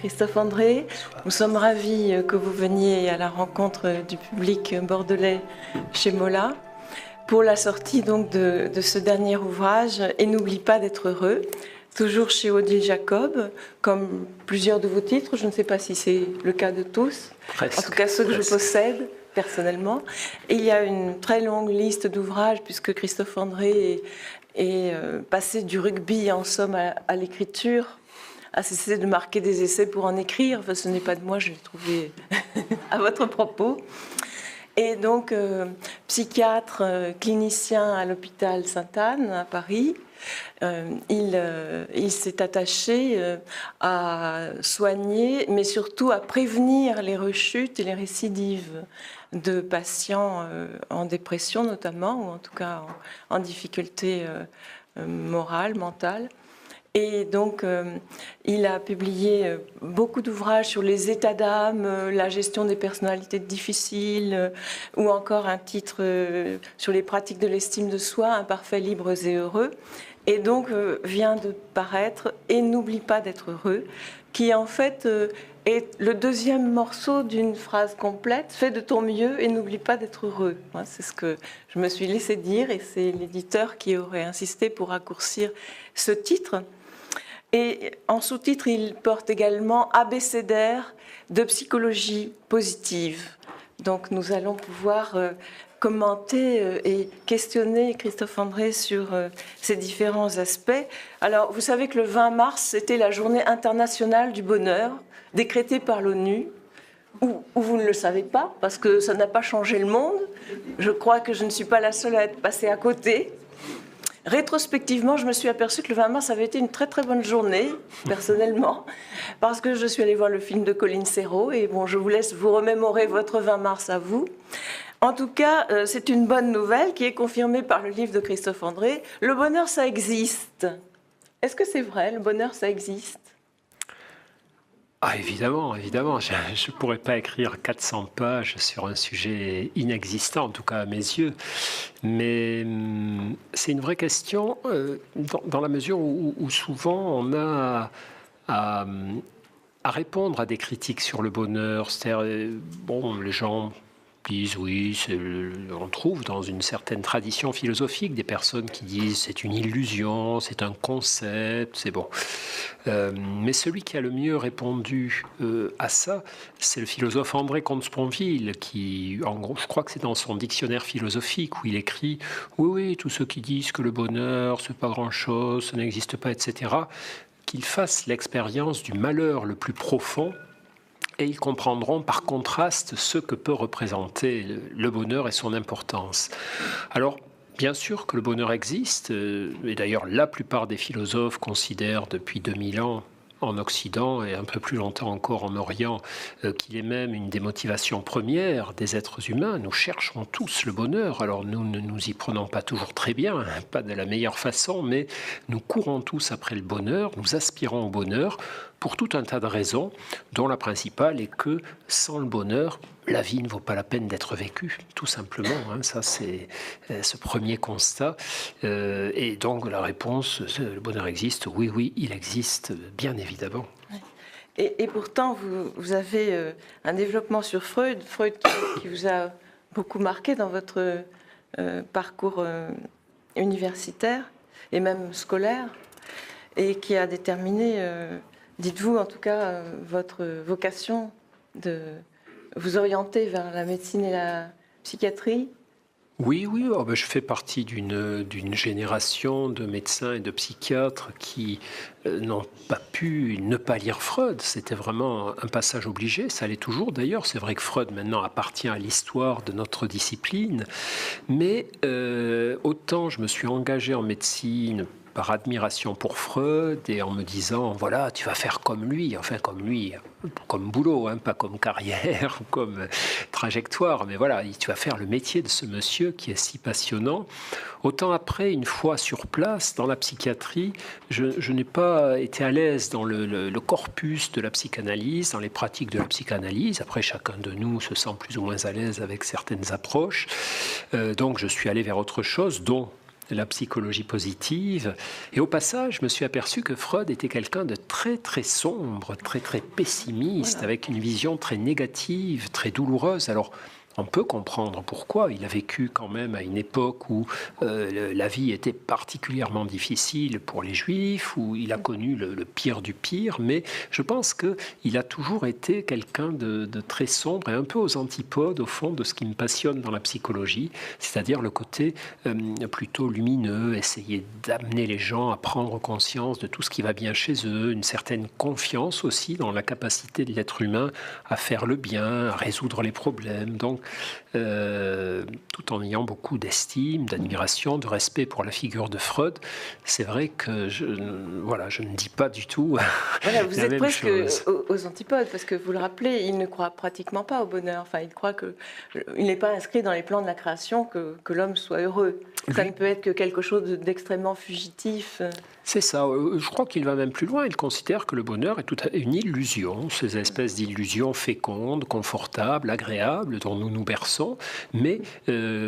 Christophe André. Nous sommes ravis que vous veniez à la rencontre du public bordelais chez Mola pour la sortie donc de ce dernier ouvrage « Et n'oublie pas d'être heureux », toujours chez Odile Jacob, comme plusieurs de vos titres. Je ne sais pas si c'est le cas de tous, Presque, en tout cas ceux que je possède personnellement. Et il y a une très longue liste d'ouvrages puisque Christophe André est passé du rugby en somme à l'écriture, a cessé de marquer des essais pour en écrire. Enfin, ce n'est pas de moi, je l'ai trouvé à votre propos. Et donc, psychiatre, clinicien à l'hôpital Sainte-Anne à Paris, il s'est attaché à soigner, mais surtout à prévenir les rechutes et les récidives de patients en dépression notamment, ou en tout cas en difficulté morale, mentale. Et donc, il a publié beaucoup d'ouvrages sur les états d'âme, la gestion des personnalités difficiles, ou encore un titre sur les pratiques de l'estime de soi, imparfaits, libres et heureux. Et donc, vient de paraître « Et n'oublie pas d'être heureux », qui en fait est le deuxième morceau d'une phrase complète « Fais de ton mieux et n'oublie pas d'être heureux ». C'est ce que je me suis laissé dire, et c'est l'éditeur qui aurait insisté pour raccourcir ce titre. Et en sous-titre, il porte également abécédaire de psychologie positive. Donc nous allons pouvoir commenter et questionner Christophe André sur ces différents aspects. Alors, vous savez que le 20 mars, c'était la journée internationale du bonheur, décrétée par l'ONU, ou vous ne le savez pas, parce que ça n'a pas changé le monde. Je crois que je ne suis pas la seule à être passée à côté. Rétrospectivement, je me suis aperçue que le 20 mars avait été une très très bonne journée, personnellement, parce que je suis allée voir le film de Colin Serrault, et bon, je vous laisse vous remémorer votre 20 mars à vous. En tout cas, c'est une bonne nouvelle qui est confirmée par le livre de Christophe André. Le bonheur, ça existe. Est-ce que c'est vrai, le bonheur, ça existe ? Ah, évidemment, évidemment. Je ne pourrais pas écrire 400 pages sur un sujet inexistant, en tout cas à mes yeux. Mais c'est une vraie question dans la mesure où souvent on a à répondre à des critiques sur le bonheur. C'est-à-dire, bon, les gens disent oui, on trouve dans une certaine tradition philosophique des personnes qui disent c'est une illusion, c'est un concept, c'est bon. Mais celui qui a le mieux répondu à ça, c'est le philosophe André Comte-Sponville, qui, en gros, je crois que c'est dans son dictionnaire philosophique où il écrit oui, tous ceux qui disent que le bonheur, c'est pas grand-chose, ça n'existe pas, etc., qu'ils fassent l'expérience du malheur le plus profond. Et ils comprendront par contraste ce que peut représenter le bonheur et son importance. Alors, bien sûr que le bonheur existe, et d'ailleurs la plupart des philosophes considèrent depuis 2000 ans en Occident et un peu plus longtemps encore en Orient, qu'il est même une des motivations premières des êtres humains. Nous cherchons tous le bonheur. Alors nous ne nous y prenons pas toujours très bien, pas de la meilleure façon, mais nous courons tous après le bonheur, nous aspirons au bonheur pour tout un tas de raisons, dont la principale est que sans le bonheur, la vie ne vaut pas la peine d'être vécue, tout simplement. Ça, c'est ce premier constat. Et donc, la réponse, le bonheur existe. Oui, il existe, bien évidemment. Et pourtant, vous avez un développement sur Freud qui vous a beaucoup marqué dans votre parcours universitaire et même scolaire, et qui a déterminé, dites-vous en tout cas, votre vocation de vous orienter vers la médecine et la psychiatrie. Oui, je fais partie d'une génération de médecins et de psychiatres qui n'ont pas pu ne pas lire Freud. C'était vraiment un passage obligé, ça l'est toujours d'ailleurs. C'est vrai que Freud maintenant appartient à l'histoire de notre discipline, mais autant je me suis engagé en médecine par admiration pour Freud et en me disant, voilà, tu vas faire comme lui, enfin comme lui, comme boulot, pas comme carrière, comme trajectoire, mais voilà, tu vas faire le métier de ce monsieur qui est si passionnant. Autant après, une fois sur place, dans la psychiatrie, je n'ai pas été à l'aise dans le corpus de la psychanalyse, dans les pratiques de la psychanalyse. Après, chacun de nous se sent plus ou moins à l'aise avec certaines approches. Donc, je suis allé vers autre chose, dont la psychologie positive. Et au passage, je me suis aperçu que Freud était quelqu'un de très très sombre, très très pessimiste, Voilà. avec une vision très négative, très douloureuse. Alors, on peut comprendre pourquoi. Il a vécu quand même à une époque où la vie était particulièrement difficile pour les Juifs, où il a connu le pire du pire, mais je pense qu'il a toujours été quelqu'un de très sombre et un peu aux antipodes, au fond, de ce qui me passionne dans la psychologie, c'est-à-dire le côté plutôt lumineux, essayer d'amener les gens à prendre conscience de tout ce qui va bien chez eux, une certaine confiance aussi dans la capacité de l'être humain à faire le bien, à résoudre les problèmes. Donc, tout en ayant beaucoup d'estime, d'admiration, de respect pour la figure de Freud, c'est vrai que je ne dis pas du tout Voilà, vous la êtes même presque chose. aux antipodes, parce que vous le rappelez, il ne croit pratiquement pas au bonheur. Enfin, il croit il n'est pas inscrit dans les plans de la création que l'homme soit heureux. Ça Lui- ne peut être que quelque chose d'extrêmement fugitif. C'est ça, je crois qu'il va même plus loin, il considère que le bonheur est une illusion, ces espèces d'illusions fécondes, confortables, agréables, dont nous nous berçons, mais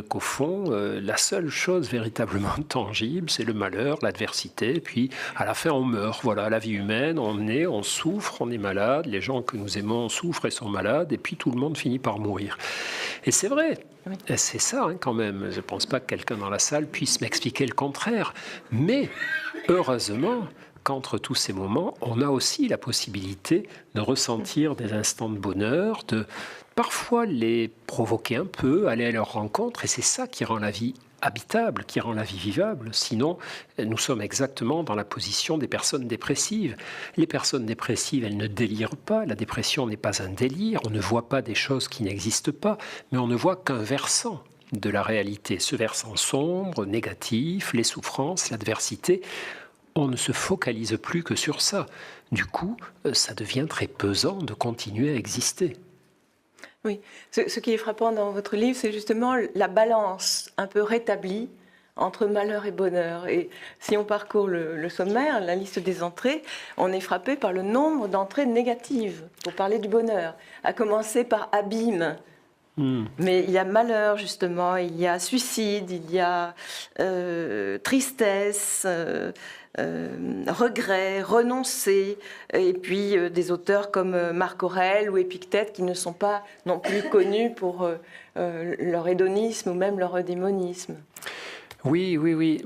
qu'au fond, la seule chose véritablement tangible, c'est le malheur, l'adversité, puis à la fin on meurt. Voilà, la vie humaine, on souffre, on est malade, les gens que nous aimons souffrent et sont malades, et puis tout le monde finit par mourir. Et c'est vrai, Oui. c'est ça quand même, je ne pense pas que quelqu'un dans la salle puisse m'expliquer le contraire, mais heureusement qu'entre tous ces moments, on a aussi la possibilité de ressentir des instants de bonheur, de parfois les provoquer un peu, aller à leur rencontre, et c'est ça qui rend la vie habitable, qui rend la vie vivable. Sinon, nous sommes exactement dans la position des personnes dépressives. Les personnes dépressives, elles ne délirent pas. La dépression n'est pas un délire. On ne voit pas des choses qui n'existent pas, mais on ne voit qu'un versant de la réalité. Ce versant sombre, négatif, les souffrances, l'adversité, on ne se focalise plus que sur ça. Du coup, ça devient très pesant de continuer à exister. Oui, ce qui est frappant dans votre livre, c'est justement la balance un peu rétablie entre malheur et bonheur. Et si on parcourt le sommaire, la liste des entrées, on est frappé par le nombre d'entrées négatives pour parler du bonheur, à commencer par abîme. Mais il y a malheur, justement, il y a suicide, il y a tristesse, regret, renoncer, et puis des auteurs comme Marc Aurèle ou Épictète qui ne sont pas non plus connus pour leur hédonisme ou même leur eudémonisme. Oui, oui, oui.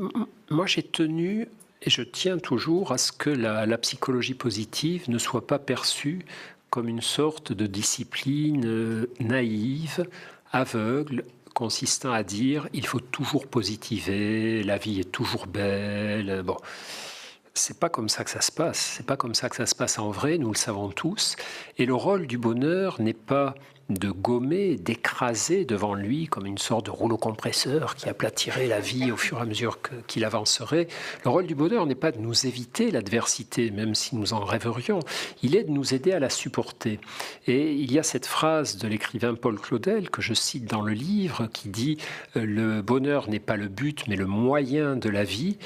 Moi, j'ai tenu et je tiens toujours à ce que la psychologie positive ne soit pas perçue comme une sorte de discipline naïve, aveugle, consistant à dire il faut toujours positiver, la vie est toujours belle. Bon, c'est pas comme ça que ça se passe. C'est pas comme ça que ça se passe en vrai. Nous le savons tous. Et le rôle du bonheur n'est pas de gommer, d'écraser devant lui comme une sorte de rouleau compresseur qui aplatirait la vie au fur et à mesure qu'il avancerait. Le rôle du bonheur n'est pas de nous éviter l'adversité, même si nous en rêverions. Il est de nous aider à la supporter. Et il y a cette phrase de l'écrivain Paul Claudel que je cite dans le livre qui dit « Le bonheur n'est pas le but, mais le moyen de la vie »,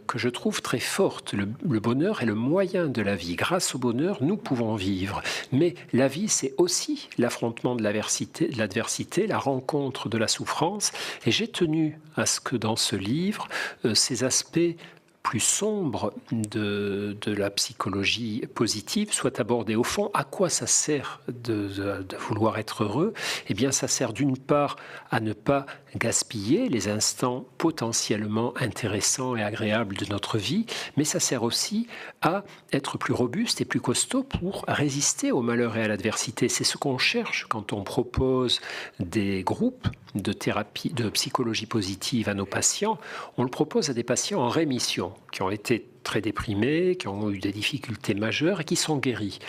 que je trouve très forte. Le bonheur est le moyen de la vie. Grâce au bonheur, nous pouvons vivre. Mais la vie, c'est aussi l'affrontement de l'adversité, la rencontre de la souffrance. Et j'ai tenu à ce que dans ce livre, ces aspects plus sombres de la psychologie positive soient abordés. Au fond, à quoi ça sert de vouloir être heureux? Eh bien, ça sert d'une part à ne pas gaspiller les instants potentiellement intéressants et agréables de notre vie, mais ça sert aussi à être plus robuste et plus costaud pour résister au malheur et à l'adversité. C'est ce qu'on cherche quand on propose des groupes de thérapie, de psychologie positive à nos patients. On le propose à des patients en rémission, qui ont été très déprimés, qui ont eu des difficultés majeures et qui sont guéris,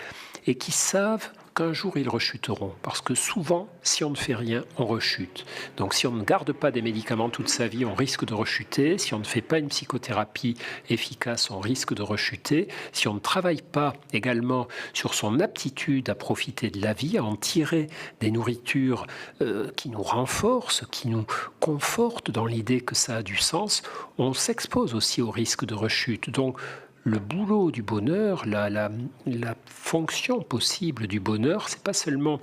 et qui savent qu'un jour ils rechuteront, parce que souvent, si on ne fait rien, on rechute. Donc si on ne garde pas des médicaments toute sa vie, on risque de rechuter. Si on ne fait pas une psychothérapie efficace, on risque de rechuter. Si on ne travaille pas également sur son aptitude à profiter de la vie, à en tirer des nourritures qui nous renforcent, qui nous confortent dans l'idée que ça a du sens, on s'expose aussi au risque de rechute. Donc le boulot du bonheur, la fonction possible du bonheur, c'est pas seulement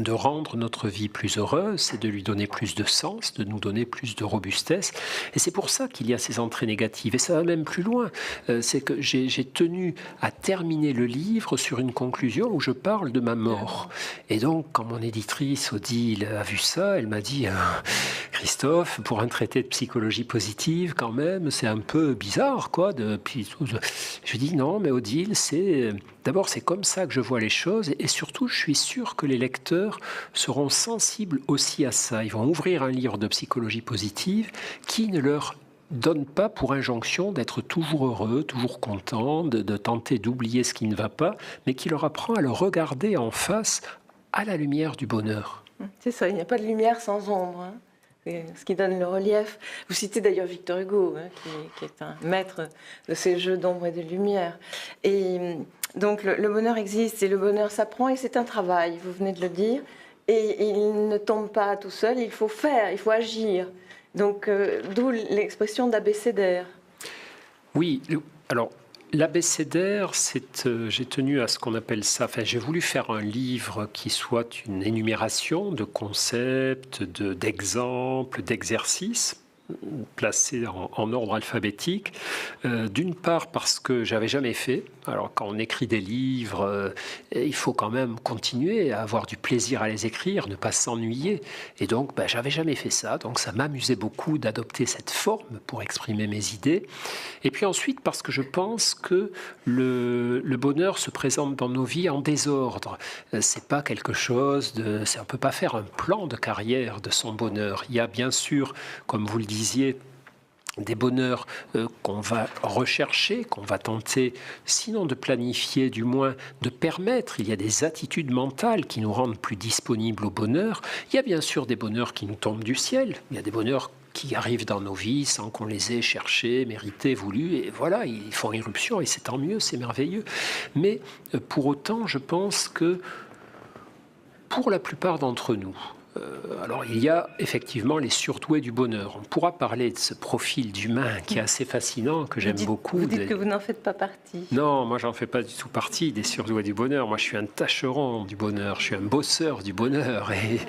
de rendre notre vie plus heureuse, c'est de lui donner plus de sens, de nous donner plus de robustesse. Et c'est pour ça qu'il y a ces entrées négatives. Et ça va même plus loin. C'est que j'ai tenu à terminer le livre sur une conclusion où je parle de ma mort. Et donc, quand mon éditrice Odile a vu ça, elle m'a dit Christophe, pour un traité de psychologie positive, quand même, c'est un peu bizarre, quoi. Je dis non, mais Odile, d'abord, c'est comme ça que je vois les choses, et surtout, je suis sûr que les lecteurs seront sensibles aussi à ça. Ils vont ouvrir un livre de psychologie positive qui ne leur donne pas pour injonction d'être toujours heureux, toujours content, de tenter d'oublier ce qui ne va pas, mais qui leur apprend à le regarder en face à la lumière du bonheur. C'est ça, il n'y a pas de lumière sans ombre, hein. C'est ce qui donne le relief. Vous citez d'ailleurs Victor Hugo, hein, qui est un maître de ces jeux d'ombre et de lumière. Et donc le bonheur existe, et le bonheur s'apprend, et c'est un travail, vous venez de le dire. Et il ne tombe pas tout seul, il faut faire, il faut agir. Donc d'où l'expression d'abécédaire. Oui, alors l'abécédaire, j'ai tenu à ce qu'on appelle ça, enfin j'ai voulu faire un livre qui soit une énumération de concepts, d'exemples, d'exercices, placés en ordre alphabétique, d'une part parce que j'avais jamais fait. Alors quand on écrit des livres, il faut quand même continuer à avoir du plaisir à les écrire, ne pas s'ennuyer. Et donc j'avais jamais fait ça, donc ça m'amusait beaucoup d'adopter cette forme pour exprimer mes idées. Et puis ensuite parce que je pense que le bonheur se présente dans nos vies en désordre. C'est pas quelque chose on peut pas faire un plan de carrière de son bonheur. Il y a bien sûr, comme vous le disiez, des bonheurs qu'on va rechercher, qu'on va tenter, sinon de planifier, du moins de permettre. Il y a des attitudes mentales qui nous rendent plus disponibles au bonheur. Il y a bien sûr des bonheurs qui nous tombent du ciel. Il y a des bonheurs qui arrivent dans nos vies sans qu'on les ait cherchés, mérités, voulus. Et voilà, ils font irruption et c'est tant mieux, c'est merveilleux. Mais pour autant, je pense que pour la plupart d'entre nous, alors il y a effectivement les surdoués du bonheur. On pourra parler de ce profil d'humain qui est assez fascinant, que j'aime beaucoup. Vous dites que vous n'en faites pas partie. Non, moi j'en fais pas du tout partie des surdoués du bonheur. Moi je suis un tâcheron du bonheur, je suis un bosseur du bonheur. Et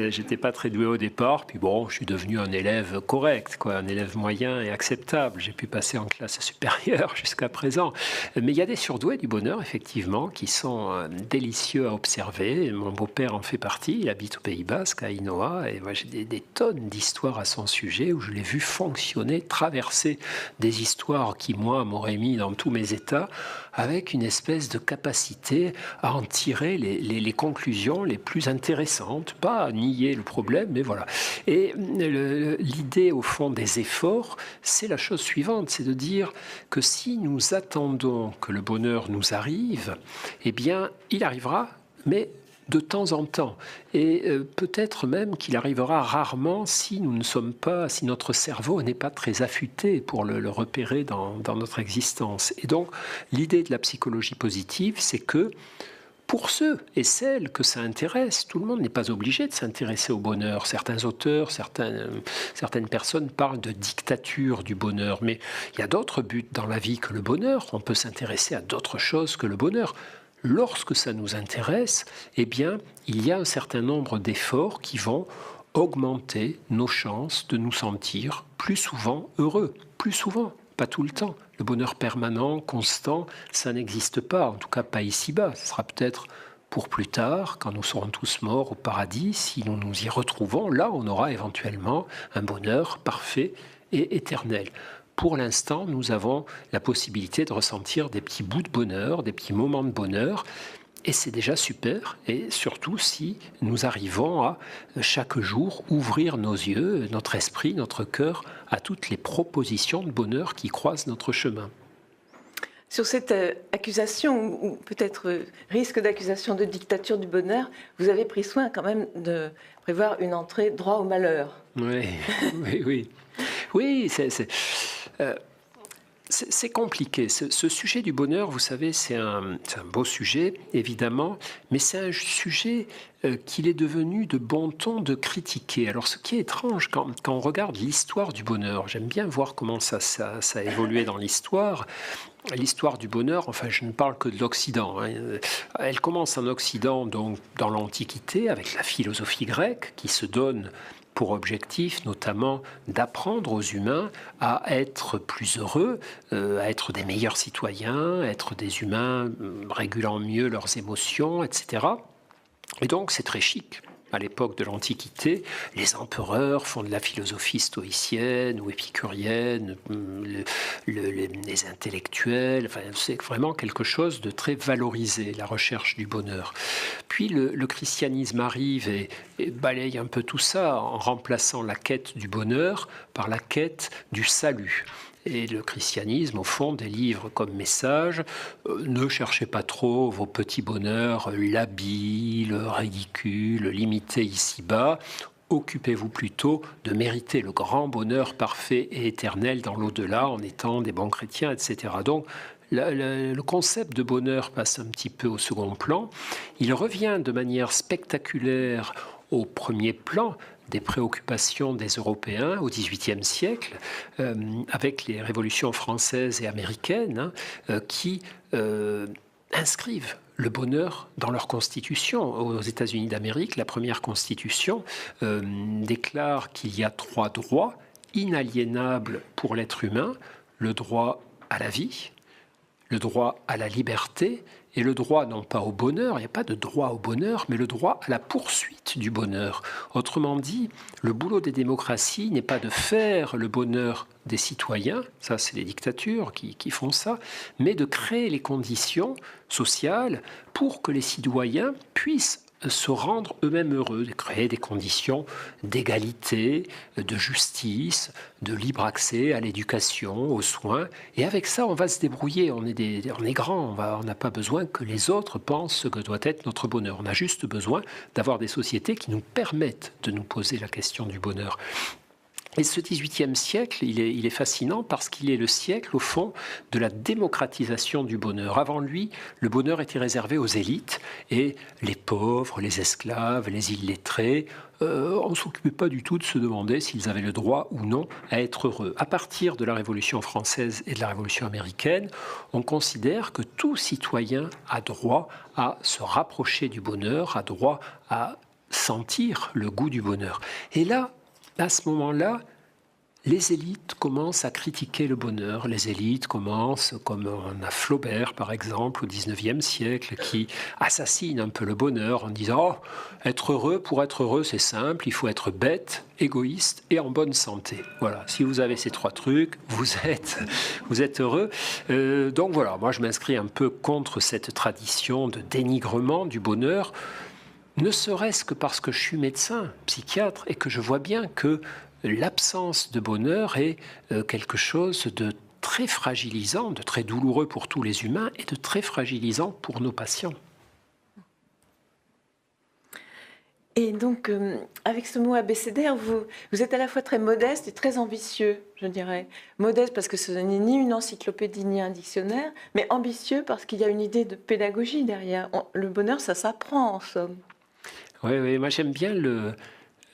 j'étais pas très doué au départ, puis bon, je suis devenu un élève correct, quoi, un élève moyen et acceptable. J'ai pu passer en classe supérieure jusqu'à présent. Mais il y a des surdoués du bonheur, effectivement, qui sont délicieux à observer. Mon beau-père en fait partie, il habite aux Pays-Bas, à Inoa, et moi j'ai des tonnes d'histoires à son sujet où je l'ai vu fonctionner, traverser des histoires qui, moi, m'auraient mis dans tous mes états, avec une espèce de capacité à en tirer les conclusions les plus intéressantes, pas à nier le problème, mais voilà. Et l'idée, au fond, des efforts, c'est la chose suivante, c'est de dire que si nous attendons que le bonheur nous arrive, eh bien, il arrivera, mais de temps en temps, et peut-être même qu'il arrivera rarement si notre cerveau n'est pas très affûté pour le repérer dans notre existence. Et donc, l'idée de la psychologie positive, c'est que pour ceux et celles que ça intéresse, tout le monde n'est pas obligé de s'intéresser au bonheur. Certains auteurs, certaines personnes parlent de dictature du bonheur, mais il y a d'autres buts dans la vie que le bonheur. On peut s'intéresser à d'autres choses que le bonheur. Lorsque ça nous intéresse, eh bien, il y a un certain nombre d'efforts qui vont augmenter nos chances de nous sentir plus souvent heureux. Plus souvent, pas tout le temps. Le bonheur permanent, constant, ça n'existe pas, en tout cas pas ici-bas. Ce sera peut-être pour plus tard, quand nous serons tous morts au paradis, si nous nous y retrouvons, là on aura éventuellement un bonheur parfait et éternel. Pour l'instant, nous avons la possibilité de ressentir des petits bouts de bonheur, des petits moments de bonheur, et c'est déjà super, et surtout si nous arrivons à, chaque jour, ouvrir nos yeux, notre esprit, notre cœur, à toutes les propositions de bonheur qui croisent notre chemin. Sur cette accusation, ou peut-être risque d'accusation de dictature du bonheur, vous avez pris soin quand même de prévoir une entrée droit au malheur. Oui, oui, oui. Oui, C'est compliqué. Ce sujet du bonheur, vous savez, c'est un beau sujet, évidemment, mais c'est un sujet qu'il est devenu de bon ton de critiquer. Alors, ce qui est étrange quand on regarde l'histoire du bonheur, j'aime bien voir comment ça a évolué dans l'histoire. L'histoire du bonheur, enfin, je ne parle que de l'Occident, hein. Elle commence en Occident, donc dans l'Antiquité, avec la philosophie grecque, qui se donne pour objectif notamment d'apprendre aux humains à être plus heureux, à être des meilleurs citoyens, à être des humains régulant mieux leurs émotions, etc. Et donc c'est très chic. À l'époque de l'Antiquité, les empereurs font de la philosophie stoïcienne ou épicurienne, les intellectuels, enfin, c'est vraiment quelque chose de très valorisé, la recherche du bonheur. Puis le christianisme arrive et balaye un peu tout ça en remplaçant la quête du bonheur par la quête du salut. Et le christianisme, au fond, délivre comme message ne cherchez pas trop vos petits bonheurs labiles, ridicules, limités ici-bas. Occupez-vous plutôt de mériter le grand bonheur parfait et éternel dans l'au-delà en étant des bons chrétiens, etc. Donc, le concept de bonheur passe un petit peu au second plan. Il revient de manière spectaculaire au premier plan des préoccupations des Européens au XVIIIe siècle, avec les révolutions françaises et américaines, qui inscrivent le bonheur dans leur constitution. Aux États-Unis d'Amérique, la première constitution déclare qu'il y a 3 droits inaliénables pour l'être humain: le droit à la vie, le droit à la liberté et le droit non pas au bonheur, il n'y a pas de droit au bonheur, mais le droit à la poursuite du bonheur. Autrement dit, le boulot des démocraties n'est pas de faire le bonheur des citoyens, ça c'est les dictatures qui font ça, mais de créer les conditions sociales pour que les citoyens puissent se rendre eux-mêmes heureux, de créer des conditions d'égalité, de justice, de libre accès à l'éducation, aux soins. Et avec ça, on va se débrouiller. On est grand, on n'a pas besoin que les autres pensent ce que doit être notre bonheur. On a juste besoin d'avoir des sociétés qui nous permettent de nous poser la question du bonheur. Et ce XVIIIe siècle, il est fascinant parce qu'il est le siècle, au fond, de la démocratisation du bonheur. Avant lui, le bonheur était réservé aux élites et les pauvres, les esclaves, les illettrés, on ne s'occupait pas du tout de se demander s'ils avaient le droit ou non à être heureux. À partir de la Révolution française et de la Révolution américaine, on considère que tout citoyen a droit à se rapprocher du bonheur, a droit à sentir le goût du bonheur. Et là, à ce moment-là, les élites commencent à critiquer le bonheur. Les élites commencent, comme on a Flaubert par exemple au XIXe siècle, qui assassine un peu le bonheur en disant « Oh, être heureux, pour être heureux, c'est simple, il faut être bête, égoïste et en bonne santé. » Voilà, si vous avez ces 3 trucs, vous êtes heureux. Donc voilà, moi je m'inscris un peu contre cette tradition de dénigrement du bonheur, ne serait-ce que parce que je suis médecin, psychiatre, et que je vois bien que l'absence de bonheur est quelque chose de très fragilisant, de très douloureux pour tous les humains et de très fragilisant pour nos patients. Et donc, avec ce mot abécédaire, vous êtes à la fois très modeste et très ambitieux, je dirais. Modeste parce que ce n'est ni une encyclopédie ni un dictionnaire, mais ambitieux parce qu'il y a une idée de pédagogie derrière. Le bonheur, ça s'apprend en somme. Oui, moi j'aime bien le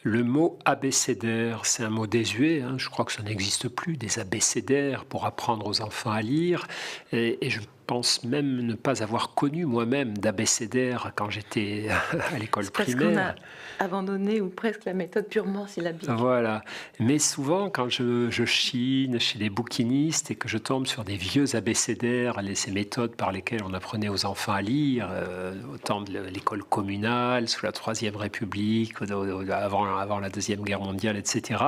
mot abécédaire. C'est un mot désuet, hein. Je crois que ça n'existe plus, des abécédaires pour apprendre aux enfants à lire. Et je pense même ne pas avoir connu moi-même d'abécédaire quand j'étais à l'école primaire. Parce qu'on a abandonné ou presque la méthode purement syllabique. Voilà. Mais souvent, quand je chine chez les bouquinistes et que je tombe sur des vieux abécédaires, ces méthodes par lesquelles on apprenait aux enfants à lire, au temps de l'école communale, sous la Troisième République, avant la Deuxième Guerre mondiale, etc.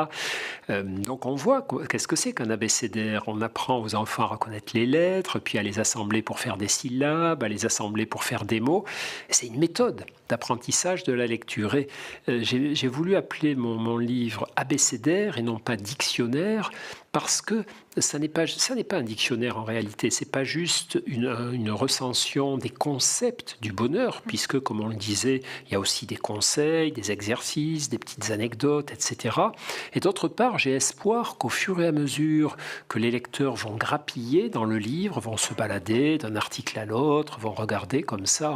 Donc on voit qu'est-ce que c'est qu'un abécédaire. On apprend aux enfants à reconnaître les lettres, puis à les assembler assembler pour faire des syllabes, à les assembler pour faire des mots. C'est une méthode d'apprentissage de la lecture. Et j'ai voulu appeler mon livre abécédaire et non pas dictionnaire, parce que ça n'est pas un dictionnaire en réalité, c'est pas juste une recension des concepts du bonheur, puisque, comme on le disait, il y a aussi des conseils, des exercices, des petites anecdotes, etc. Et d'autre part, j'ai espoir qu'au fur et à mesure que les lecteurs vont grappiller dans le livre, vont se balader d'un article à l'autre, vont regarder comme ça,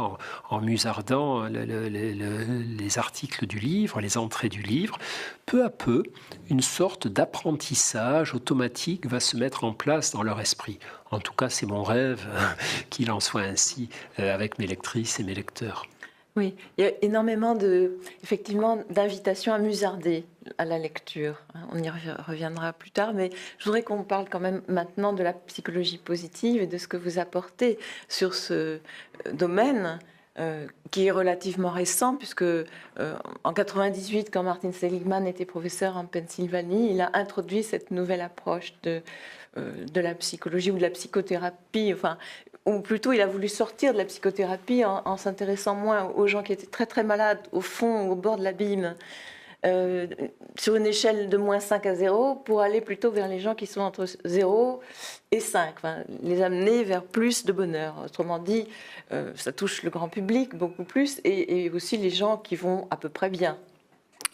en musardant les articles du livre, les entrées du livre, peu à peu, une sorte d'apprentissage automatique va se mettre en place dans leur esprit. En tout cas, c'est mon rêve qu'il en soit ainsi avec mes lectrices et mes lecteurs. Oui, il y a énormément effectivement, d'invitations à musarder à la lecture. On y reviendra plus tard, mais je voudrais qu'on parle quand même maintenant de la psychologie positive et de ce que vous apportez sur ce domaine qui est relativement récent, puisque en 98, quand Martin Seligman était professeur en Pennsylvanie, il a introduit cette nouvelle approche de la psychologie ou de la psychothérapie, enfin, ou plutôt il a voulu sortir de la psychothérapie en s'intéressant moins aux gens qui étaient très très malades, au fond, au bord de l'abîme, sur une échelle de -5 à 0, pour aller plutôt vers les gens qui sont entre 0 et 5, enfin, les amener vers plus de bonheur. Autrement dit, ça touche le grand public beaucoup plus, et aussi les gens qui vont à peu près bien.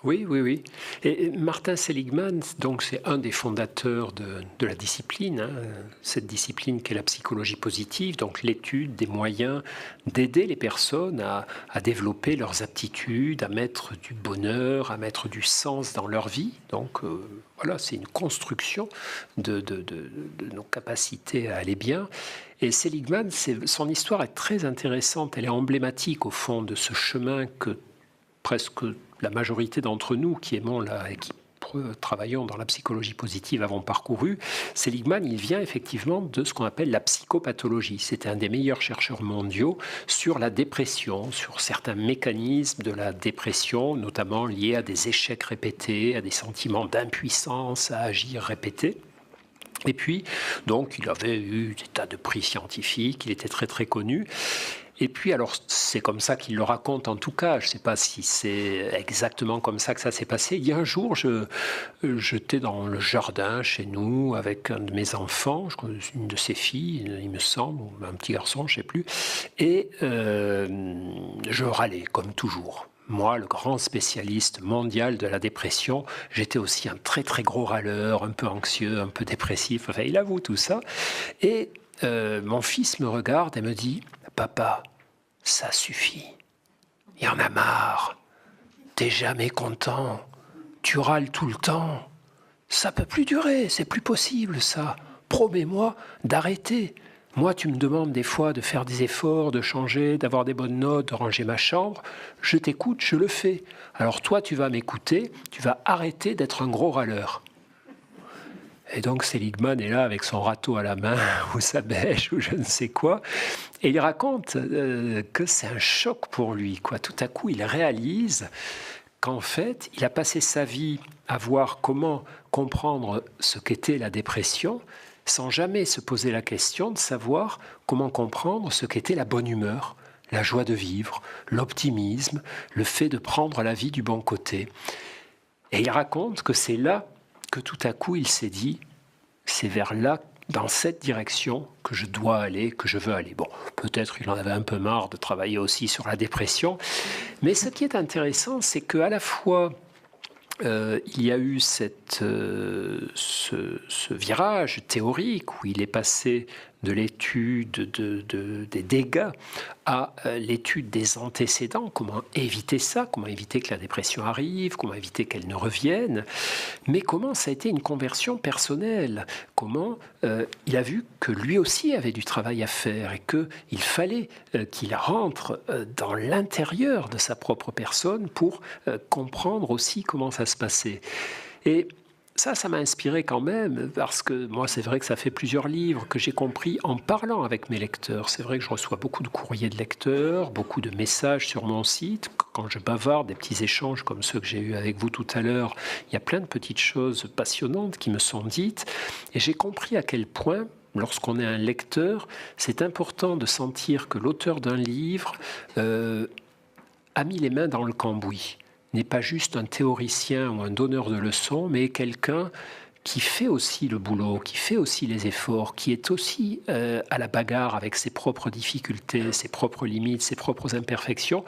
Oui, oui, oui. Et Martin Seligman, donc, c'est un des fondateurs de la discipline, hein, cette discipline qu'est la psychologie positive, donc l'étude des moyens d'aider les personnes à développer leurs aptitudes, à mettre du bonheur, à mettre du sens dans leur vie. Donc, voilà, c'est une construction de nos capacités à aller bien. Et Seligman, son histoire est très intéressante, elle est emblématique au fond de ce chemin que presque la majorité d'entre nous qui aimons et qui travaillons dans la psychologie positive avons parcouru. Seligman, il vient effectivement de ce qu'on appelle la psychopathologie. C'est un des meilleurs chercheurs mondiaux sur la dépression, sur certains mécanismes de la dépression, notamment liés à des échecs répétés, à des sentiments d'impuissance, à agir répétés. Et puis, donc, il avait eu des tas de prix scientifiques, il était très très connu. Et puis, alors, c'est comme ça qu'il le raconte en tout cas. Je ne sais pas si c'est exactement comme ça que ça s'est passé. Il y a un jour, j'étais dans le jardin chez nous avec un de mes enfants, une de ses filles, il me semble, ou un petit garçon, je ne sais plus. Et je râlais, comme toujours. Moi, le grand spécialiste mondial de la dépression, j'étais aussi un très très gros râleur, un peu anxieux, un peu dépressif. Enfin, il avoue tout ça. Et mon fils me regarde et me dit: Papa, ça suffit. Il y en a marre. T'es jamais content. Tu râles tout le temps. Ça peut plus durer, c'est plus possible ça. Promets-moi d'arrêter. Moi, tu me demandes des fois de faire des efforts, de changer, d'avoir des bonnes notes, de ranger ma chambre. Je t'écoute, je le fais. Alors toi, tu vas m'écouter, tu vas arrêter d'être un gros râleur. Et donc Seligman est là avec son râteau à la main, ou sa bêche, ou je ne sais quoi. Et il raconte que c'est un choc pour lui, quoi. Tout à coup, il réalise qu'en fait, il a passé sa vie à voir comment comprendre ce qu'était la dépression, sans jamais se poser la question de savoir comment comprendre ce qu'était la bonne humeur, la joie de vivre, l'optimisme, le fait de prendre la vie du bon côté. Et il raconte que c'est là que tout à coup il s'est dit, c'est vers là, dans cette direction que je dois aller, que je veux aller. Bon, peut-être il en avait un peu marre de travailler aussi sur la dépression, mais ce qui est intéressant, c'est qu'à la fois il y a eu ce virage théorique où il est passé de l'étude des dégâts à l'étude des antécédents, comment éviter ça, comment éviter que la dépression arrive, comment éviter qu'elle ne revienne, mais comment ça a été une conversion personnelle, comment il a vu que lui aussi avait du travail à faire et qu'il fallait qu'il rentre dans l'intérieur de sa propre personne pour comprendre aussi comment ça se passait. Et ça m'a inspiré quand même, parce que moi, c'est vrai que ça fait plusieurs livres que j'ai compris en parlant avec mes lecteurs. C'est vrai que je reçois beaucoup de courriers de lecteurs, beaucoup de messages sur mon site. Quand je bavarde, des petits échanges comme ceux que j'ai eus avec vous tout à l'heure, il y a plein de petites choses passionnantes qui me sont dites. Et j'ai compris à quel point, lorsqu'on est un lecteur, c'est important de sentir que l'auteur d'un livre a mis les mains dans le cambouis, n'est pas juste un théoricien ou un donneur de leçons, mais quelqu'un qui fait aussi le boulot, qui fait aussi les efforts, qui est aussi à la bagarre avec ses propres difficultés, ses propres limites, ses propres imperfections.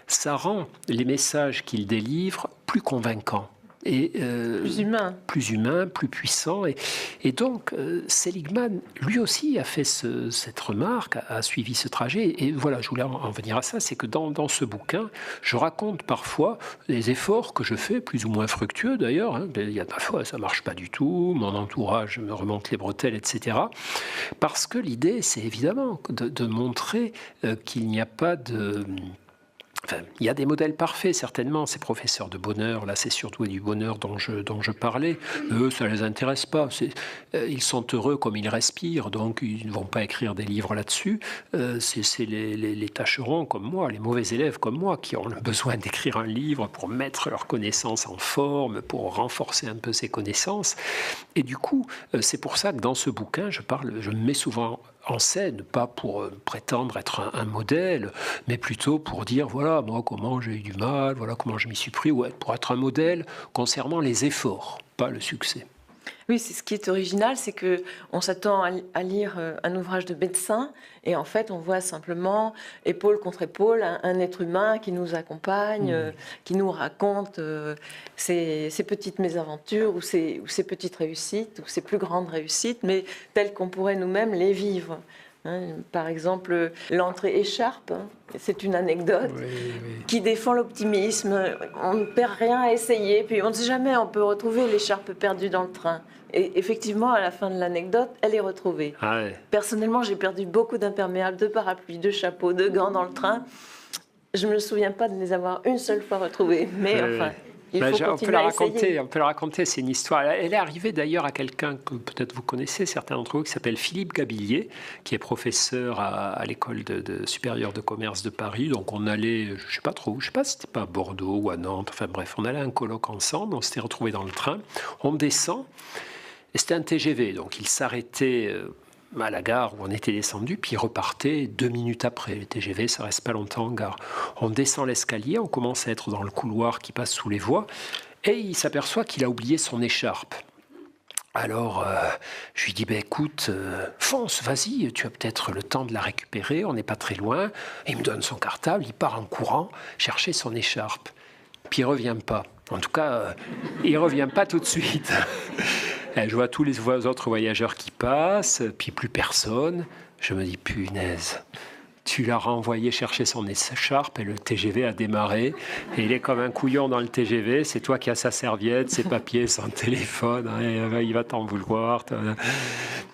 Ça rend les messages qu'il délivre plus convaincants. Et, plus humain, plus puissant. Et donc, Seligman, lui aussi, a fait cette remarque, a suivi ce trajet. Et voilà, je voulais en venir à ça, c'est que dans ce bouquin, je raconte parfois les efforts que je fais, plus ou moins fructueux d'ailleurs. Hein. Il y a parfois, ça ne marche pas du tout, mon entourage me remonte les bretelles, etc. Parce que l'idée, c'est évidemment de montrer qu'il n'y a pas de... Enfin, il y a des modèles parfaits, certainement. Ces professeurs de bonheur, là, c'est surtout du bonheur dont je parlais. Eux, ça ne les intéresse pas. Ils sont heureux comme ils respirent, donc ils ne vont pas écrire des livres là-dessus. C'est les tâcherons comme moi, les mauvais élèves comme moi, qui ont besoin d'écrire un livre pour mettre leurs connaissances en forme, pour renforcer un peu ces connaissances. Et du coup, c'est pour ça que dans ce bouquin, je me mets souvent en scène, pas pour prétendre être un modèle, mais plutôt pour dire, voilà, moi, comment j'ai eu du mal, voilà comment je m'y suis pris, ou pour être un modèle concernant les efforts, pas le succès. Oui, c'est ce qui est original, c'est que on s'attend à lire un ouvrage de médecin et en fait on voit simplement épaule contre épaule un être humain qui nous accompagne, qui nous raconte ses petites mésaventures ou ses petites réussites ou ses plus grandes réussites, mais telles qu'on pourrait nous-mêmes les vivre. Par exemple, l'entrée écharpe, c'est une anecdote qui défend l'optimisme. On ne perd rien à essayer, puis on ne sait jamais, on peut retrouver l'écharpe perdue dans le train. Et effectivement, à la fin de l'anecdote, elle est retrouvée. Ah ouais. Personnellement, j'ai perdu beaucoup d'imperméables, de parapluies, de chapeaux, de gants dans le train. Je ne me souviens pas de les avoir une seule fois retrouvés, mais enfin... On peut la raconter, c'est une histoire. Elle est arrivée d'ailleurs à quelqu'un que peut-être vous connaissez, certains d'entre vous, qui s'appelle Philippe Gabillier, qui est professeur à l'école supérieure de commerce de Paris. Donc on allait, je ne sais pas trop où, je ne sais pas si c'était pas à Bordeaux ou à Nantes, enfin bref, on allait à un colloque ensemble, on s'était retrouvés dans le train, on descend, et c'était un TGV, donc il s'arrêtait à la gare où on était descendu, puis il repartait 2 minutes après. Le TGV, ça reste pas longtemps en gare. On descend l'escalier, on commence à être dans le couloir qui passe sous les voies, et il s'aperçoit qu'il a oublié son écharpe. Alors, je lui dis, écoute, fonce, vas-y, tu as peut-être le temps de la récupérer, on n'est pas très loin. Et il me donne son cartable, il part en courant chercher son écharpe. Puis il revient pas. En tout cas, il revient pas tout de suite. Je vois tous les autres voyageurs qui passent, puis plus personne. Je me dis, punaise, tu l'as renvoyé chercher son écharpe et le TGV a démarré. Et il est comme un couillon dans le TGV. C'est toi qui as sa serviette, ses papiers, son téléphone. Hein, il va t'en vouloir.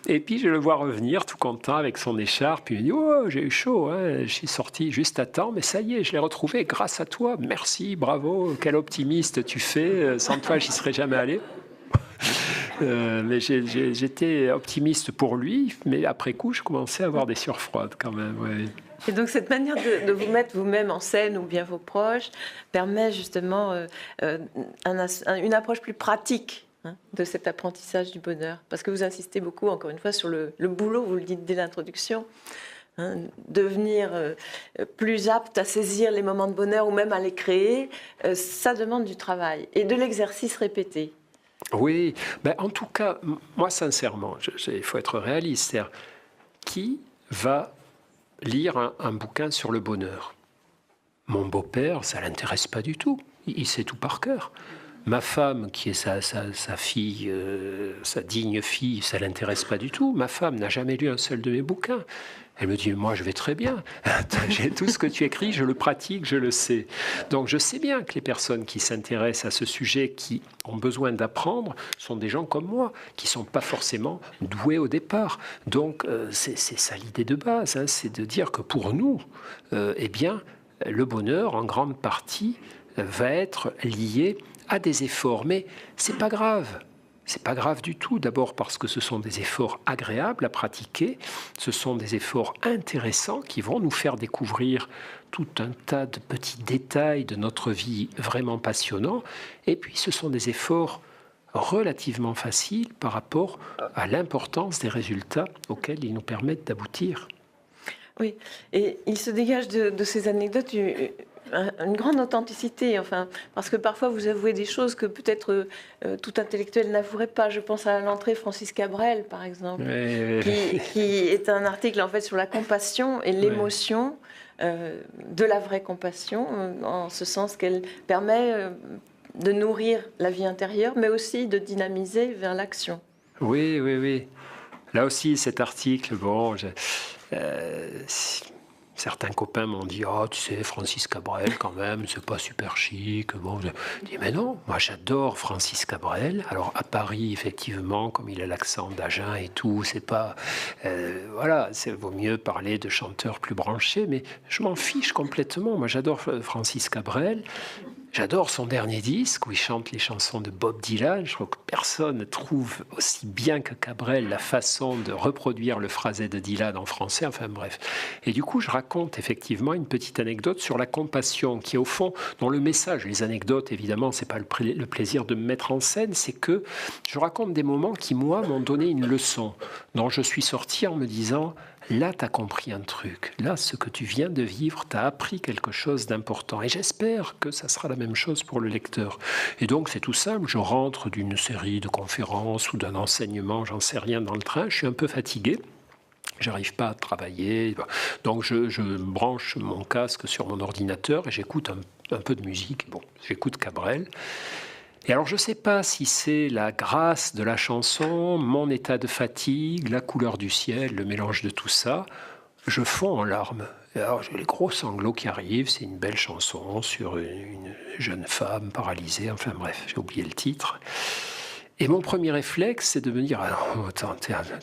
Et puis je le vois revenir tout content avec son écharpe. Il me dit, oh, j'ai eu chaud. Hein, je suis sorti juste à temps, mais ça y est, je l'ai retrouvé grâce à toi. Merci, bravo, quel optimiste tu fais. Sans toi, j'y serais jamais allé. Mais j'étais optimiste pour lui, mais après coup, je commençais à avoir des sueurs froides quand même. Ouais. Et donc cette manière de vous mettre vous-même en scène ou bien vos proches permet justement une approche plus pratique de cet apprentissage du bonheur. Parce que vous insistez beaucoup, encore une fois, sur le boulot, vous le dites dès l'introduction. Devenir plus apte à saisir les moments de bonheur ou même à les créer, ça demande du travail et de l'exercice répété. Oui, en tout cas, moi sincèrement, il faut être réaliste. C'est-à-dire, qui va lire un bouquin sur le bonheur? Mon beau-père, ça ne l'intéresse pas du tout. Il sait tout par cœur. Ma femme, qui est sa fille, sa digne fille, ça ne l'intéresse pas du tout. Ma femme n'a jamais lu un seul de mes bouquins. Elle me dit, moi je vais très bien, j'ai tout ce que tu écris, je le pratique, je le sais. Donc je sais bien que les personnes qui s'intéressent à ce sujet, qui ont besoin d'apprendre, sont des gens comme moi, qui ne sont pas forcément doués au départ. Donc c'est ça l'idée de base, hein, c'est de dire que pour nous, eh bien, le bonheur, en grande partie, va être lié à des efforts. Mais ce n'est pas grave. C'est pas grave du tout, d'abord parce que ce sont des efforts agréables à pratiquer, ce sont des efforts intéressants qui vont nous faire découvrir tout un tas de petits détails de notre vie vraiment passionnants, et puis ce sont des efforts relativement facile par rapport à l'importance des résultats auxquels ils nous permettent d'aboutir. Oui, et il se dégage de ces anecdotes une grande authenticité, enfin, parce que parfois vous avouez des choses que peut-être tout intellectuel n'avouerait pas. Je pense à l'entrée Francis Cabrel, par exemple, qui est un article en fait sur la compassion et l'émotion de la vraie compassion, en ce sens qu'elle permet de nourrir la vie intérieure, mais aussi de dynamiser vers l'action. Oui, oui, oui. Là aussi, cet article, bon, certains copains m'ont dit « Oh, tu sais, Francis Cabrel, quand même, c'est pas super chic. » Bon, je dis « Mais non, moi j'adore Francis Cabrel. » Alors, à Paris, effectivement, comme il a l'accent d'Agen et tout, c'est pas... voilà, il vaut mieux parler de chanteurs plus branchés, mais je m'en fiche complètement. Moi, j'adore Francis Cabrel. J'adore son dernier disque où il chante les chansons de Bob Dylan. Je crois que personne ne trouve aussi bien que Cabrel la façon de reproduire le phrasé de Dylan en français. Enfin bref. Et du coup, je raconte effectivement une petite anecdote sur la compassion qui est au fond dans le message. Les anecdotes, évidemment, c'est pas le plaisir de me mettre en scène, c'est que je raconte des moments qui, moi, m'ont donné une leçon, dont je suis sorti en me disant... Là, tu as compris un truc. Là, ce que tu viens de vivre, tu as appris quelque chose d'important. Et j'espère que ça sera la même chose pour le lecteur. Et donc, c'est tout simple. Je rentre d'une série de conférences ou d'un enseignement, j'en sais rien, dans le train. Je suis un peu fatigué. J'arrive pas à travailler. Donc, je branche mon casque sur mon ordinateur et j'écoute un peu de musique. Bon, j'écoute Cabrel. Et alors, je ne sais pas si c'est la grâce de la chanson, mon état de fatigue, la couleur du ciel, le mélange de tout ça, je fonds en larmes. Et alors, j'ai les gros sanglots qui arrivent, c'est une belle chanson sur une jeune femme paralysée, enfin bref, j'ai oublié le titre. Et mon premier réflexe, c'est de me dire, ah non, attends,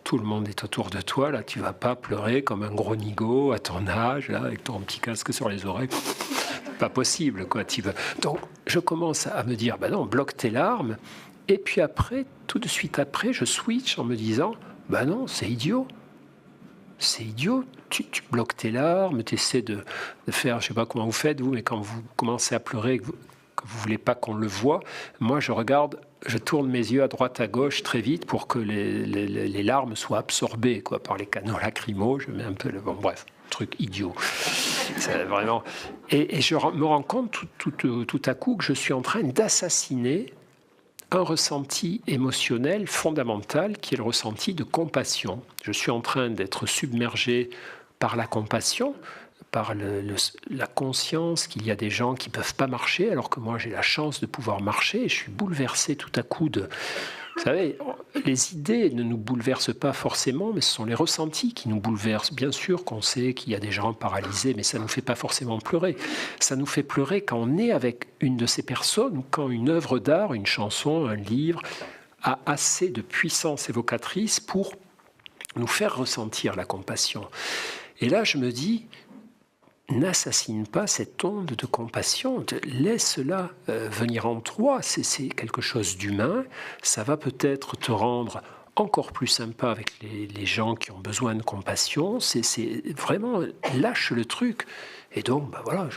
tout le monde est autour de toi, là, tu vas pas pleurer comme un gros nigo à ton âge, là, avec ton petit casque sur les oreilles. Pas possible, quoi. Donc, je commence à me dire, non, bloque tes larmes. Et puis après, tout de suite après, je switch en me disant, non, c'est idiot. C'est idiot. Tu bloques tes larmes, tu essaies de faire, je sais pas comment vous faites, vous, mais quand vous commencez à pleurer, que vous voulez pas qu'on le voit, moi, je tourne mes yeux à droite, à gauche très vite pour que les larmes soient absorbées, quoi, par les canaux lacrymaux. Je mets un peu bon, bref, truc idiot. C'est vraiment... Et je me rends compte tout à coup que je suis en train d'assassiner un ressenti émotionnel fondamental qui est le ressenti de compassion. Je suis en train d'être submergé par la compassion, par la conscience qu'il y a des gens qui ne peuvent pas marcher, alors que moi j'ai la chance de pouvoir marcher, et je suis bouleversé tout à coup de... Vous savez, les idées ne nous bouleversent pas forcément, mais ce sont les ressentis qui nous bouleversent. Bien sûr qu'on sait qu'il y a des gens paralysés, mais ça ne nous fait pas forcément pleurer. Ça nous fait pleurer quand on est avec une de ces personnes, ou quand une œuvre d'art, une chanson, un livre, a assez de puissance évocatrice pour nous faire ressentir la compassion. Et là, je me dis... N'assassine pas cette onde de compassion, laisse-la venir en toi, c'est quelque chose d'humain, ça va peut-être te rendre encore plus sympa avec les gens qui ont besoin de compassion, c'est vraiment, lâche le truc. Et donc, voilà,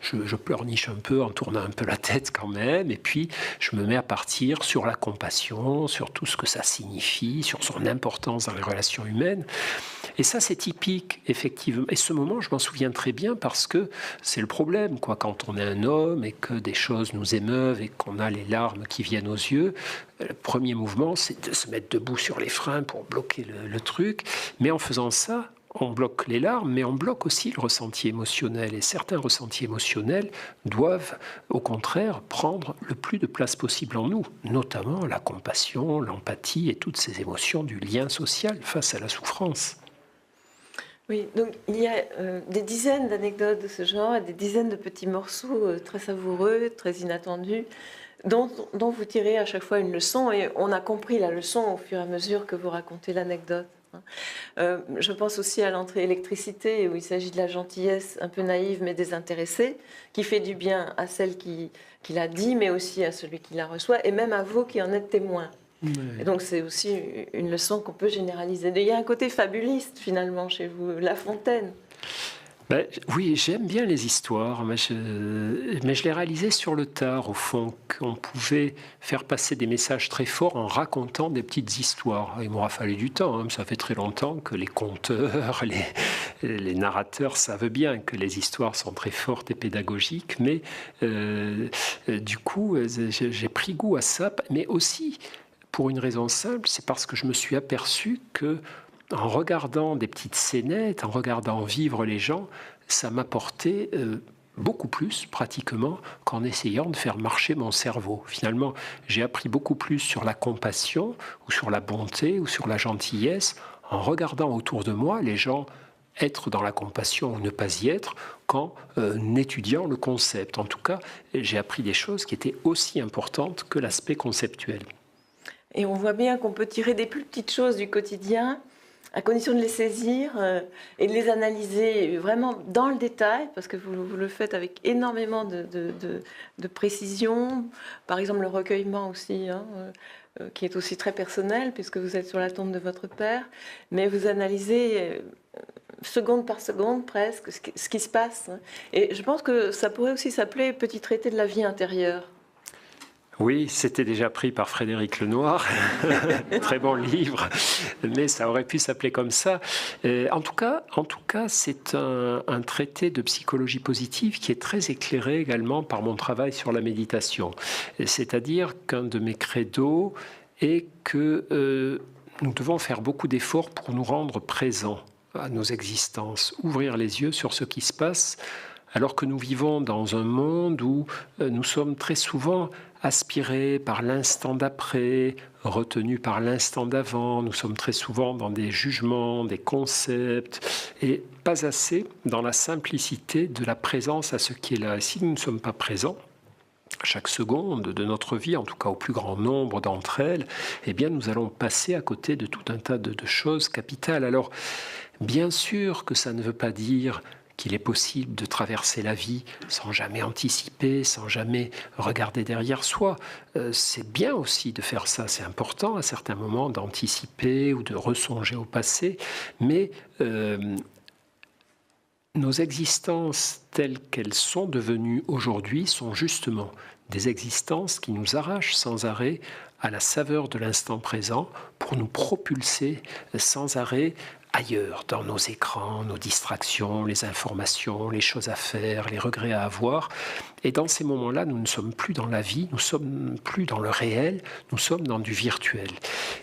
je pleurniche un peu en tournant un peu la tête quand même, et puis je me mets à partir sur la compassion, sur tout ce que ça signifie, sur son importance dans les relations humaines. Et ça, c'est typique, effectivement. Et ce moment, je m'en souviens très bien parce que c'est le problème, quoi. Quand on est un homme et que des choses nous émeuvent et qu'on a les larmes qui viennent aux yeux, le premier mouvement, c'est de se mettre debout sur les freins pour bloquer le truc. Mais en faisant ça, on bloque les larmes, mais on bloque aussi le ressenti émotionnel. Et certains ressentis émotionnels doivent, au contraire, prendre le plus de place possible en nous, notamment la compassion, l'empathie et toutes ces émotions du lien social face à la souffrance. Oui, donc il y a des dizaines d'anecdotes de ce genre et des dizaines de petits morceaux très savoureux, très inattendus, dont vous tirez à chaque fois une leçon. Et on a compris la leçon au fur et à mesure que vous racontez l'anecdote. Je pense aussi à l'entrée électricité, où il s'agit de la gentillesse un peu naïve mais désintéressée, qui fait du bien à celle qui l'a dit, mais aussi à celui qui la reçoit, et même à vous qui en êtes témoin. Oui. Et donc c'est aussi une leçon qu'on peut généraliser. Il y a un côté fabuliste finalement chez vous, La Fontaine. Ben, oui, j'aime bien les histoires, mais je l'ai réalisé sur le tard, au fond, qu'on pouvait faire passer des messages très forts en racontant des petites histoires. Il m'aura fallu du temps, hein, ça fait très longtemps que les conteurs, les narrateurs savent bien que les histoires sont très fortes et pédagogiques, mais du coup, j'ai pris goût à ça, mais aussi pour une raison simple, c'est parce que je me suis aperçu que en regardant des petites scénettes, en regardant vivre les gens, ça m'apportait beaucoup plus pratiquement qu'en essayant de faire marcher mon cerveau. Finalement, j'ai appris beaucoup plus sur la compassion ou sur la bonté ou sur la gentillesse en regardant autour de moi les gens être dans la compassion ou ne pas y être qu'en étudiant le concept. En tout cas, j'ai appris des choses qui étaient aussi importantes que l'aspect conceptuel. Et on voit bien qu'on peut tirer des plus petites choses du quotidien, à condition de les saisir et de les analyser vraiment dans le détail, parce que vous le faites avec énormément de précision. Par exemple, le recueillement aussi, hein, qui est aussi très personnel, puisque vous êtes sur la tombe de votre père, mais vous analysez seconde par seconde presque ce qui se passe. Et je pense que ça pourrait aussi s'appeler Petit traité de la vie intérieure. Oui, c'était déjà pris par Frédéric Lenoir, très bon livre, mais ça aurait pu s'appeler comme ça. En tout cas, c'est un traité de psychologie positive qui est très éclairé également par mon travail sur la méditation. C'est-à-dire qu'un de mes credos est que nous devons faire beaucoup d'efforts pour nous rendre présents à nos existences, ouvrir les yeux sur ce qui se passe, alors que nous vivons dans un monde où nous sommes très souvent aspirés par l'instant d'après, retenus par l'instant d'avant. Nous sommes très souvent dans des jugements, des concepts, et pas assez dans la simplicité de la présence à ce qui est là. Et si nous ne sommes pas présents, chaque seconde de notre vie, en tout cas au plus grand nombre d'entre elles, eh bien nous allons passer à côté de tout un tas de choses capitales. Alors, bien sûr que ça ne veut pas dire qu'il est possible de traverser la vie sans jamais anticiper, sans jamais regarder derrière soi. C'est bien aussi de faire ça, c'est important à certains moments d'anticiper ou de ressonger au passé, mais nos existences telles qu'elles sont devenues aujourd'hui sont justement des existences qui nous arrachent sans arrêt à la saveur de l'instant présent pour nous propulser sans arrêt ailleurs, dans nos écrans, nos distractions, les informations, les choses à faire, les regrets à avoir. Et dans ces moments-là, nous ne sommes plus dans la vie, nous ne sommes plus dans le réel, nous sommes dans du virtuel.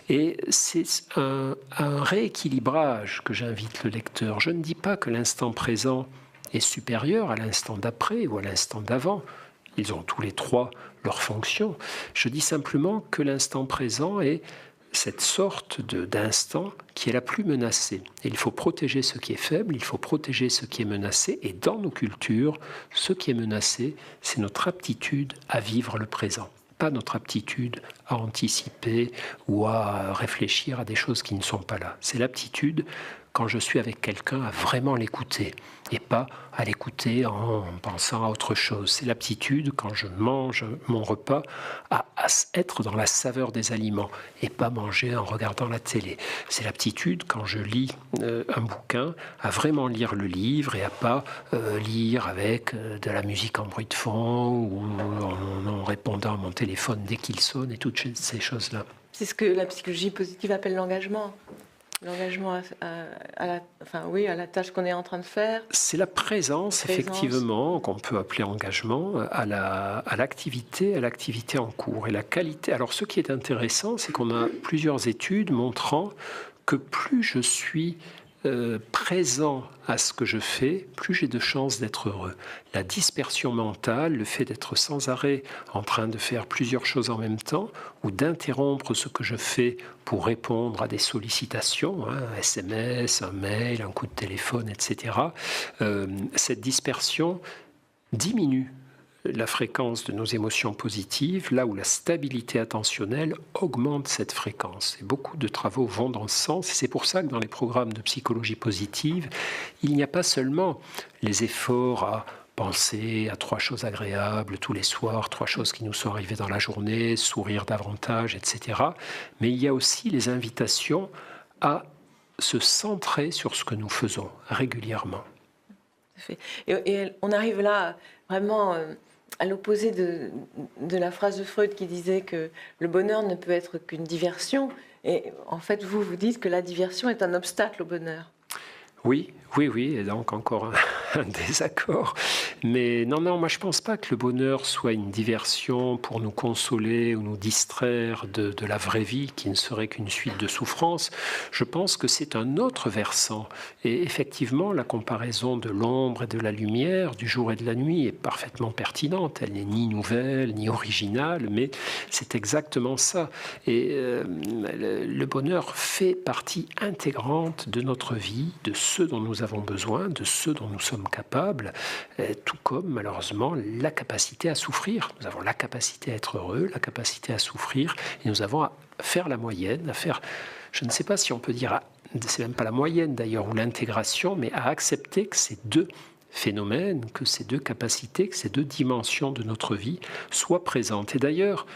Et c'est un rééquilibrage que j'invite le lecteur. Je ne dis pas que l'instant présent est supérieur à l'instant d'après ou à l'instant d'avant. Ils ont tous les trois leur fonction. Je dis simplement que l'instant présent est cette sorte d'instant qui est la plus menacée. Et il faut protéger ce qui est faible, il faut protéger ce qui est menacé. Et dans nos cultures, ce qui est menacé, c'est notre aptitude à vivre le présent. Pas notre aptitude à anticiper ou à réfléchir à des choses qui ne sont pas là. C'est l'aptitude, quand je suis avec quelqu'un, à vraiment l'écouter et pas à l'écouter en pensant à autre chose. C'est l'aptitude, quand je mange mon repas, à être dans la saveur des aliments et pas manger en regardant la télé. C'est l'aptitude, quand je lis un bouquin, à vraiment lire le livre et à pas lire avec de la musique en bruit de fond ou en répondant à mon téléphone dès qu'il sonne et toutes ces choses-là. C'est ce que la psychologie positive appelle l'engagement. L'engagement à la tâche qu'on est en train de faire. C'est la présence, effectivement, qu'on peut appeler engagement, à l'activité en cours. Et la qualité. Alors, ce qui est intéressant, c'est qu'on a plusieurs études montrant que plus je suis présent à ce que je fais, plus j'ai de chances d'être heureux. La dispersion mentale, le fait d'être sans arrêt en train de faire plusieurs choses en même temps ou d'interrompre ce que je fais pour répondre à des sollicitations, un SMS, un mail, un coup de téléphone, etc. Cette dispersion diminue la fréquence de nos émotions positives, là où la stabilité attentionnelle augmente cette fréquence. Et beaucoup de travaux vont dans ce sens, et c'est pour ça que dans les programmes de psychologie positive, il n'y a pas seulement les efforts à penser à 3 choses agréables tous les soirs, 3 choses qui nous sont arrivées dans la journée, sourire davantage, etc. Mais il y a aussi les invitations à se centrer sur ce que nous faisons régulièrement. à fait. Et on arrive là vraiment à l'opposé de la phrase de Freud qui disait que le bonheur ne peut être qu'une diversion. Et en fait, vous dites que la diversion est un obstacle au bonheur. Oui, oui, oui, et donc encore un désaccord. Mais non, moi je ne pense pas que le bonheur soit une diversion pour nous consoler ou nous distraire de la vraie vie qui ne serait qu'une suite de souffrances. Je pense que c'est un autre versant. Et effectivement, la comparaison de l'ombre et de la lumière, du jour et de la nuit est parfaitement pertinente. Elle n'est ni nouvelle, ni originale, mais c'est exactement ça. Et le bonheur fait partie intégrante de notre vie, de ce dont nous avons besoin, de ce dont nous sommes capables, tout comme malheureusement la capacité à souffrir. Nous avons la capacité à être heureux, la capacité à souffrir, et nous avons à faire la moyenne, à faire, je ne sais pas si on peut dire, c'est même pas la moyenne d'ailleurs, ou l'intégration, mais à accepter que ces deux phénomènes, que ces deux capacités, que ces deux dimensions de notre vie soient présentes. Et d'ailleurs,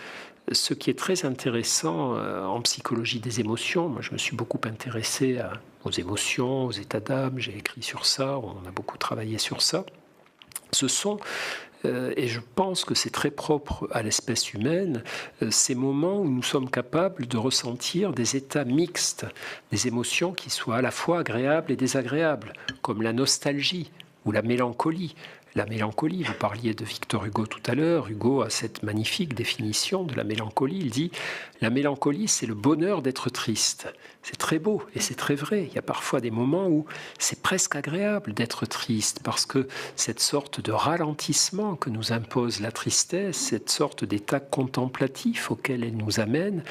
ce qui est très intéressant en psychologie des émotions, moi je me suis beaucoup intéressé aux émotions, aux états d'âme, j'ai écrit sur ça, on a beaucoup travaillé sur ça. Ce sont, et je pense que c'est très propre à l'espèce humaine, ces moments où nous sommes capables de ressentir des états mixtes, des émotions qui soient à la fois agréables et désagréables, comme la nostalgie ou la mélancolie. La mélancolie, vous parliez de Victor Hugo tout à l'heure, Hugo a cette magnifique définition de la mélancolie, il dit « La mélancolie, c'est le bonheur d'être triste ». C'est très beau et c'est très vrai. Il y a parfois des moments où c'est presque agréable d'être triste parce que cette sorte de ralentissement que nous impose la tristesse, cette sorte d'état contemplatif auquel elle nous amène,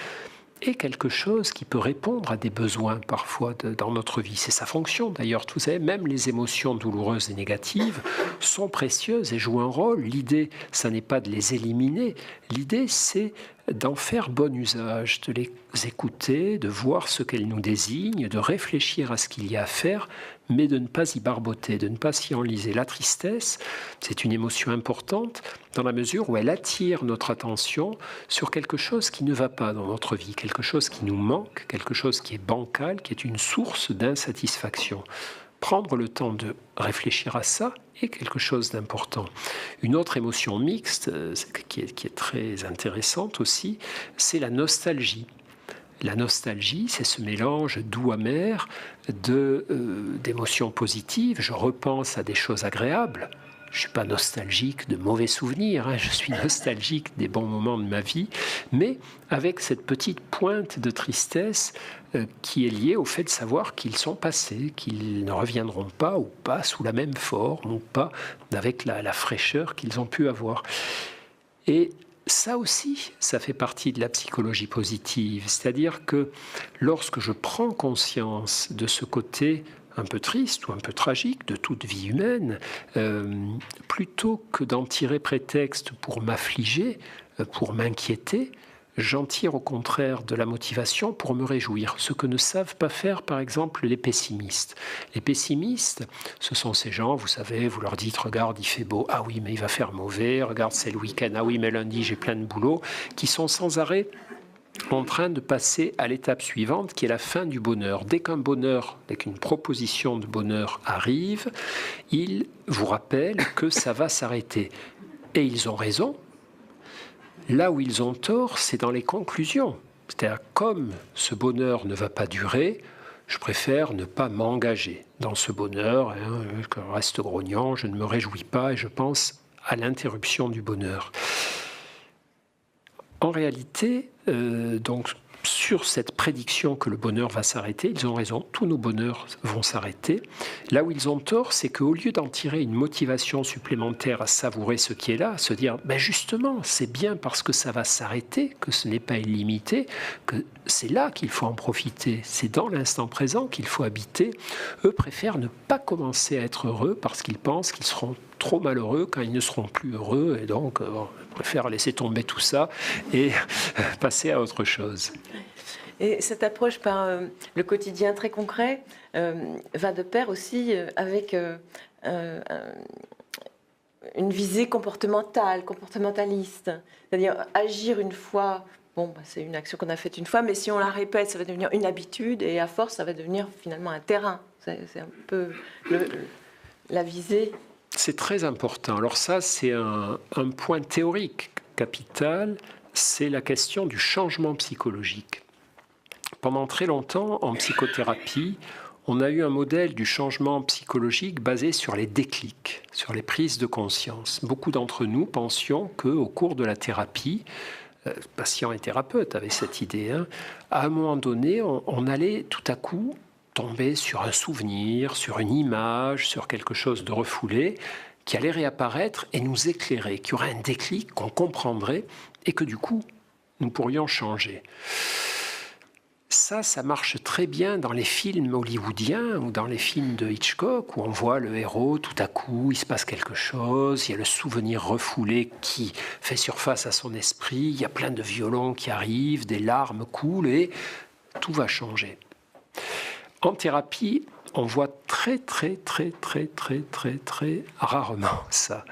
est quelque chose qui peut répondre à des besoins parfois dans notre vie. C'est sa fonction d'ailleurs. Vous savez, même les émotions douloureuses et négatives sont précieuses et jouent un rôle. L'idée, ça n'est pas de les éliminer. L'idée, c'est d'en faire bon usage, de les écouter, de voir ce qu'elles nous désignent, de réfléchir à ce qu'il y a à faire, mais de ne pas y barboter, de ne pas s'y enliser. La tristesse, c'est une émotion importante dans la mesure où elle attire notre attention sur quelque chose qui ne va pas dans notre vie, quelque chose qui nous manque, quelque chose qui est bancal, qui est une source d'insatisfaction. Prendre le temps de réfléchir à ça est quelque chose d'important. Une autre émotion mixte, qui est très intéressante aussi, c'est la nostalgie. La nostalgie, c'est ce mélange doux-amer d'émotions positives. Je repense à des choses agréables. Je ne suis pas nostalgique de mauvais souvenirs, je suis nostalgique des bons moments de ma vie, mais avec cette petite pointe de tristesse qui est liée au fait de savoir qu'ils sont passés, qu'ils ne reviendront pas ou pas sous la même forme ou pas avec la fraîcheur qu'ils ont pu avoir. Et ça aussi, ça fait partie de la psychologie positive, c'est-à-dire que lorsque je prends conscience de ce côté un peu triste ou un peu tragique de toute vie humaine, plutôt que d'en tirer prétexte pour m'affliger, pour m'inquiéter, j'en tire au contraire de la motivation pour me réjouir. Ce que ne savent pas faire, par exemple, les pessimistes. Les pessimistes, ce sont ces gens, vous savez, vous leur dites « Regarde, il fait beau. Ah oui, mais il va faire mauvais. Regarde, c'est le week-end. Ah oui, mais lundi, j'ai plein de boulot. » qui sont sans arrêt en train de passer à l'étape suivante, qui est la fin du bonheur. Dès qu'une proposition de bonheur arrive, ils vous rappellent que ça va s'arrêter. Et ils ont raison. Là où ils ont tort, c'est dans les conclusions. C'est-à-dire, comme ce bonheur ne va pas durer, je préfère ne pas m'engager dans ce bonheur. Je reste grognon, je ne me réjouis pas et je pense à l'interruption du bonheur. En réalité, donc, sur cette prédiction que le bonheur va s'arrêter, ils ont raison, tous nos bonheurs vont s'arrêter. Là où ils ont tort, c'est qu'au lieu d'en tirer une motivation supplémentaire à savourer ce qui est là, à se dire ben justement, c'est bien parce que ça va s'arrêter, que ce n'est pas illimité, que c'est là qu'il faut en profiter, c'est dans l'instant présent qu'il faut habiter. Eux préfèrent ne pas commencer à être heureux parce qu'ils pensent qu'ils seront trop malheureux quand ils ne seront plus heureux, et donc ils préfèrent laisser tomber tout ça et passer à autre chose. Et cette approche par le quotidien très concret va de pair aussi avec une visée comportementaliste, c'est-à-dire agir une fois. Bon, bah, c'est une action qu'on a faite une fois, mais si on la répète, ça va devenir une habitude, et à force, ça va devenir finalement un terrain. C'est un peu la visée. C'est très important. Alors ça, c'est un point théorique capital, c'est la question du changement psychologique. Pendant très longtemps, en psychothérapie, on a eu un modèle du changement psychologique basé sur les déclics, sur les prises de conscience. Beaucoup d'entre nous pensions qu'au cours de la thérapie, patients et thérapeutes avaient cette idée, à un moment donné, on allait tout à coup tomber sur un souvenir, sur une image, sur quelque chose de refoulé, qui allait réapparaître et nous éclairer, qui aurait un déclic qu'on comprendrait et que du coup, nous pourrions changer. Ça marche très bien dans les films hollywoodiens ou dans les films de Hitchcock où on voit le héros, tout à coup, il se passe quelque chose, il y a le souvenir refoulé qui fait surface à son esprit, il y a plein de violons qui arrivent, des larmes coulent et tout va changer. En thérapie, on voit très rarement ça.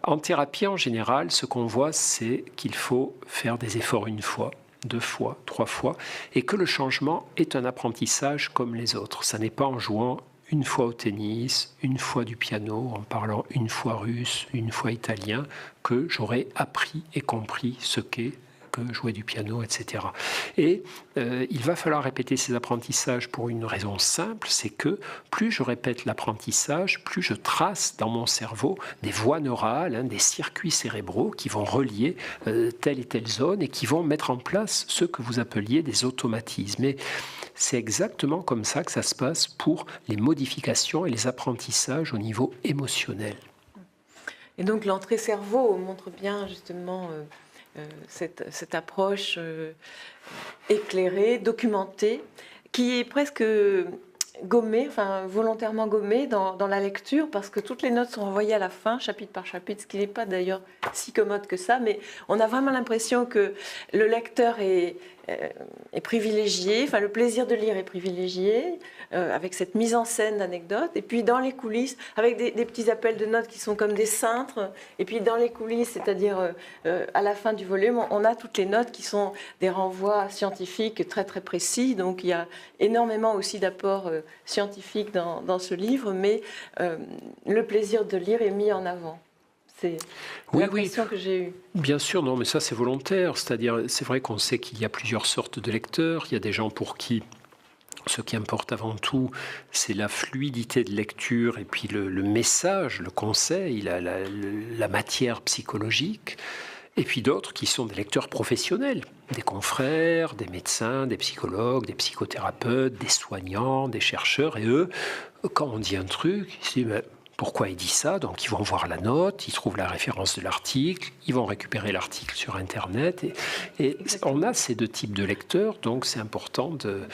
En thérapie, en général, ce qu'on voit, c'est qu'il faut faire des efforts une fois, 2 fois, 3 fois, et que le changement est un apprentissage comme les autres. Ça n'est pas en jouant une fois au tennis, une fois du piano, en parlant une fois russe, une fois italien, que j'aurai appris et compris ce qu'est que jouer du piano, etc. Et il va falloir répéter ces apprentissages pour une raison simple, c'est que plus je répète l'apprentissage, plus je trace dans mon cerveau des voies neurales, des circuits cérébraux qui vont relier telle et telle zone et qui vont mettre en place ce que vous appeliez des automatismes. Et c'est exactement comme ça que ça se passe pour les modifications et les apprentissages au niveau émotionnel. Et donc l'entrée cerveau montre bien justement cette approche éclairée, documentée, qui est presque gommée, enfin volontairement gommée dans la lecture, parce que toutes les notes sont envoyées à la fin, chapitre par chapitre, ce qui n'est pas d'ailleurs si commode que ça, mais on a vraiment l'impression que le lecteur est privilégié, enfin le plaisir de lire est privilégié, avec cette mise en scène d'anecdotes, et puis dans les coulisses, avec des petits appels de notes qui sont comme des cintres, et puis dans les coulisses, c'est-à-dire à la fin du volume, on a toutes les notes qui sont des renvois scientifiques très précis, donc il y a énormément aussi d'apports scientifiques dans ce livre, mais le plaisir de lire est mis en avant. C'est l'impression que j'ai eue. Bien sûr, non, mais ça c'est volontaire. C'est-à-dire, c'est vrai qu'on sait qu'il y a plusieurs sortes de lecteurs. Il y a des gens pour qui ce qui importe avant tout, c'est la fluidité de lecture et puis le message, le conseil, la matière psychologique. Et puis d'autres qui sont des lecteurs professionnels, des confrères, des médecins, des psychologues, des psychothérapeutes, des soignants, des chercheurs. Et eux, quand on dit un truc, ils se disent pourquoi il dit ça? Donc ils vont voir la note, ils trouvent la référence de l'article, ils vont récupérer l'article sur Internet. Et on a ces 2 types de lecteurs, donc c'est important de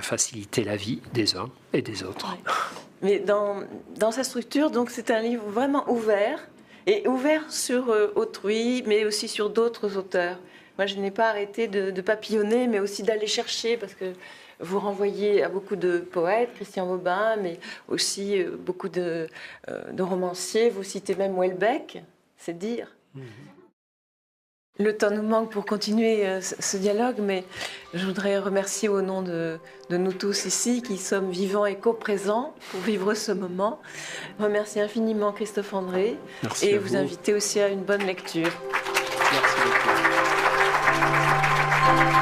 faciliter la vie des uns et des autres. Ouais. Mais dans sa structure, donc c'est un livre vraiment ouvert, et ouvert sur autrui, mais aussi sur d'autres auteurs. Moi, je n'ai pas arrêté de papillonner, mais aussi d'aller chercher, parce que vous renvoyez à beaucoup de poètes, Christian Bobin, mais aussi beaucoup de romanciers. Vous citez même Houellebecq, c'est dire. Le temps nous manque pour continuer ce dialogue, mais je voudrais remercier au nom de nous tous ici, qui sommes vivants et co-présents pour vivre ce moment. Remercier infiniment Christophe André. Merci et à vous inviter aussi à une bonne lecture. Merci beaucoup.